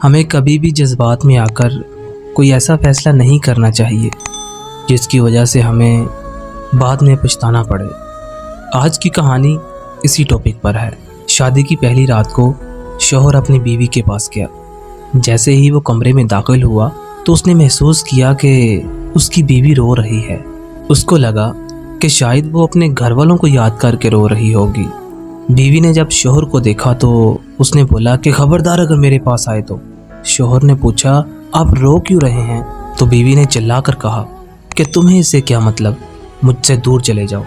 ہمیں کبھی بھی جذبات میں آ کر کوئی ایسا فیصلہ نہیں کرنا چاہیے جس کی وجہ سے ہمیں بعد میں پچھتانا پڑے۔ آج کی کہانی اسی ٹاپک پر ہے۔ شادی کی پہلی رات کو شوہر اپنی بیوی کے پاس گیا۔ جیسے ہی وہ کمرے میں داخل ہوا تو اس نے محسوس کیا کہ اس کی بیوی رو رہی ہے۔ اس کو لگا کہ شاید وہ اپنے گھر والوں کو یاد کر کے رو رہی ہوگی۔ بیوی نے جب شوہر کو دیکھا تو اس نے بولا کہ خبردار اگر میرے پاس آئے تو۔ شوہر نے پوچھا آپ رو کیوں رہے ہیں؟ تو بیوی نے چلا کر کہا کہ تمہیں اس سے کیا مطلب، مجھ سے دور چلے جاؤ۔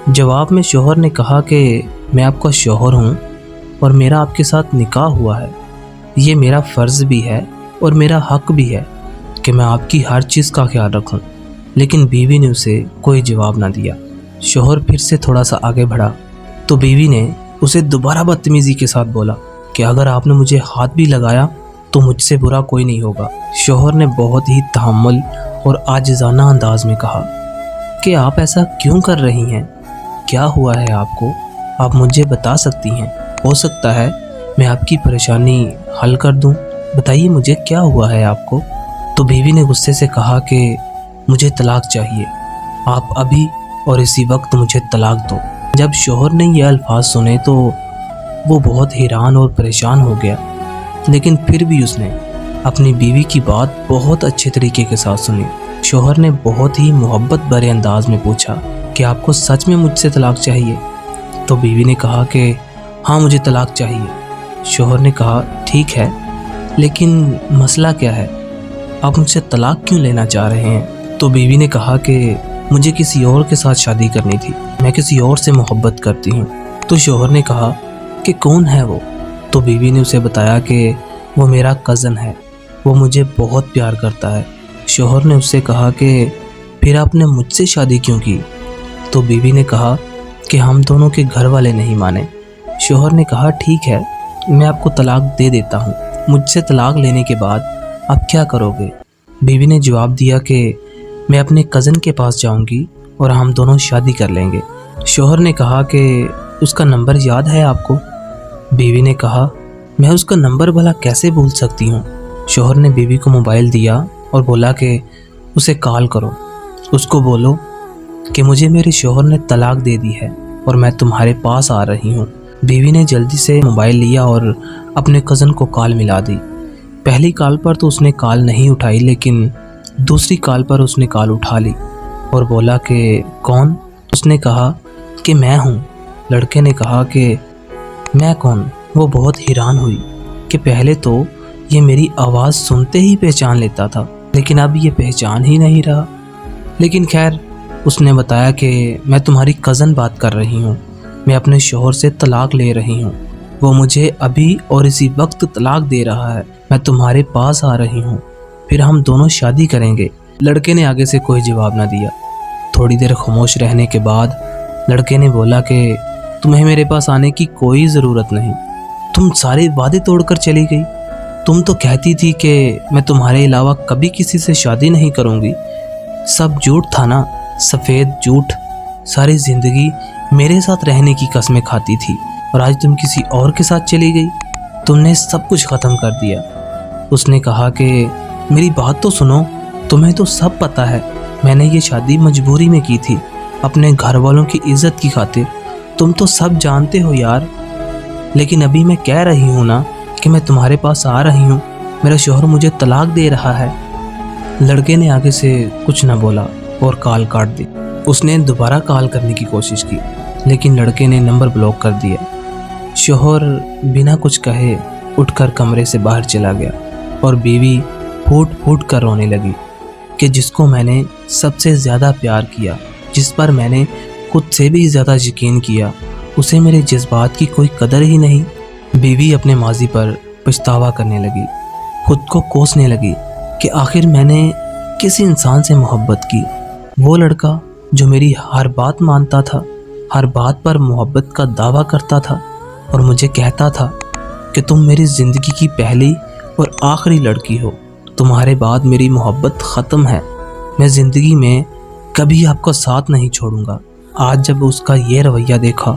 جواب میں شوہر نے کہا کہ میں آپ کا شوہر ہوں اور میرا آپ کے ساتھ نکاح ہوا ہے، یہ میرا فرض بھی ہے اور میرا حق بھی ہے کہ میں آپ کی ہر چیز کا خیال رکھوں۔ لیکن بیوی نے اسے کوئی جواب نہ دیا۔ شوہر پھر سے تھوڑا سا آگے بڑھا تو بیوی نے اسے دوبارہ بدتمیزی کے ساتھ بولا کہ اگر آپ نے مجھے ہاتھ بھی لگایا تو مجھ سے برا کوئی نہیں ہوگا۔ شوہر نے بہت ہی تحمل اور عاجزانہ انداز میں کہا کہ آپ ایسا کیوں کر رہی ہیں؟ کیا ہوا ہے آپ کو؟ آپ مجھے بتا سکتی ہیں، ہو سکتا ہے میں آپ کی پریشانی حل کر دوں۔ بتائیے مجھے کیا ہوا ہے آپ کو؟ تو بیوی نے غصے سے کہا کہ مجھے طلاق چاہیے، آپ ابھی اور اسی وقت مجھے طلاق دو۔ جب شوہر نے یہ الفاظ سنے تو وہ بہت حیران اور پریشان ہو گیا، لیکن پھر بھی اس نے اپنی بیوی کی بات بہت اچھے طریقے کے ساتھ سنی۔ شوہر نے بہت ہی محبت بھرے انداز میں پوچھا کہ آپ کو سچ میں مجھ سے طلاق چاہیے؟ تو بیوی نے کہا کہ ہاں مجھے طلاق چاہیے۔ شوہر نے کہا ٹھیک ہے، لیکن مسئلہ کیا ہے؟ آپ مجھ سے طلاق کیوں لینا چاہ رہے ہیں؟ تو بیوی نے کہا کہ مجھے کسی اور کے ساتھ شادی کرنی تھی، میں کسی اور سے محبت کرتی ہوں۔ تو شوہر نے کہا کہ کون ہے وہ؟ تو بیوی نے اسے بتایا کہ وہ میرا کزن ہے، وہ مجھے بہت پیار کرتا ہے۔ شوہر نے اس سے کہا کہ پھر آپ نے مجھ سے شادی کیوں کی؟ تو بیوی نے کہا کہ ہم دونوں کے گھر والے نہیں مانے۔ شوہر نے کہا ٹھیک ہے، میں آپ کو طلاق دے دیتا ہوں، مجھ سے طلاق لینے کے بعد آپ کیا کرو گے؟ بیوی نے جواب دیا کہ میں اپنے کزن کے پاس جاؤں گی اور ہم دونوں شادی کر لیں گے۔ شوہر نے کہا کہ اس کا نمبر یاد ہے آپ کو؟ بیوی نے کہا میں اس کا نمبر بھلا کیسے بھول سکتی ہوں؟ شوہر نے بیوی کو موبائل دیا اور بولا کہ اسے کال کرو، اس کو بولو کہ مجھے میرے شوہر نے طلاق دے دی ہے اور میں تمہارے پاس آ رہی ہوں۔ بیوی نے جلدی سے موبائل لیا اور اپنے کزن کو کال ملا دی۔ پہلی کال پر تو اس نے کال نہیں اٹھائی، لیکن دوسری کال پر اس نے کال اٹھا لی اور بولا کہ کون؟ اس نے کہا کہ میں ہوں۔ لڑکے نے کہا کہ میں کون؟ وہ بہت حیران ہوئی کہ پہلے تو یہ میری آواز سنتے ہی پہچان لیتا تھا، لیکن اب یہ پہچان ہی نہیں رہا۔ لیکن خیر، اس نے بتایا کہ میں تمہاری کزن بات کر رہی ہوں، میں اپنے شوہر سے طلاق لے رہی ہوں، وہ مجھے ابھی اور اسی وقت طلاق دے رہا ہے، میں تمہارے پاس آ رہی ہوں، پھر ہم دونوں شادی کریں گے۔ لڑکے نے آگے سے کوئی جواب نہ دیا۔ تھوڑی دیر خاموش رہنے کے بعد لڑکے نے بولا کہ تمہیں میرے پاس آنے کی کوئی ضرورت نہیں، تم سارے وعدے توڑ کر چلی گئی، تم تو کہتی تھی کہ میں تمہارے علاوہ کبھی کسی سے شادی نہیں کروں گی، سب جھوٹ تھا نا، سفید جھوٹ، ساری زندگی میرے ساتھ رہنے کی قسمیں کھاتی تھی اور آج تم کسی اور کے ساتھ چلی گئی، تم نے سب کچھ ختم کر دیا۔ اس نے کہا کہ میری بات تو سنو، تمہیں تو سب پتہ ہے میں نے یہ شادی مجبوری میں کی تھی، اپنے گھر والوں کی عزت کی خاطر، تم تو سب جانتے ہو یار، لیکن ابھی میں کہہ رہی ہوں نا کہ میں تمہارے پاس آ رہی ہوں، میرا شوہر مجھے طلاق دے رہا ہے۔ لڑکے نے آگے سے کچھ نہ بولا اور کال کاٹ دی۔ اس نے دوبارہ کال کرنے کی کوشش کی، لیکن لڑکے نے نمبر بلاک کر دیا۔ شوہر بنا کچھ کہے اٹھ کر کمرے سے باہر چلا گیا اور بیوی پھوٹ پھوٹ کر رونے لگی کہ جس کو میں نے سب سے زیادہ پیار کیا، جس پر میں نے خود سے بھی زیادہ یقین کیا، اسے میرے جذبات کی کوئی قدر ہی نہیں۔ بیوی اپنے ماضی پر پچھتاوا کرنے لگی، خود کو کوسنے لگی کہ آخر میں نے کس انسان سے محبت کی، وہ لڑکا جو میری ہر بات مانتا تھا، ہر بات پر محبت کا دعویٰ کرتا تھا اور مجھے کہتا تھا کہ تم میری زندگی کی پہلی اور آخری لڑکی ہو، تمہارے بعد میری محبت ختم ہے، میں زندگی میں کبھی آپ کا ساتھ نہیں چھوڑوں گا۔ آج جب اس کا یہ رویہ دیکھا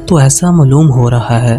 تو ایسا معلوم ہو رہا ہے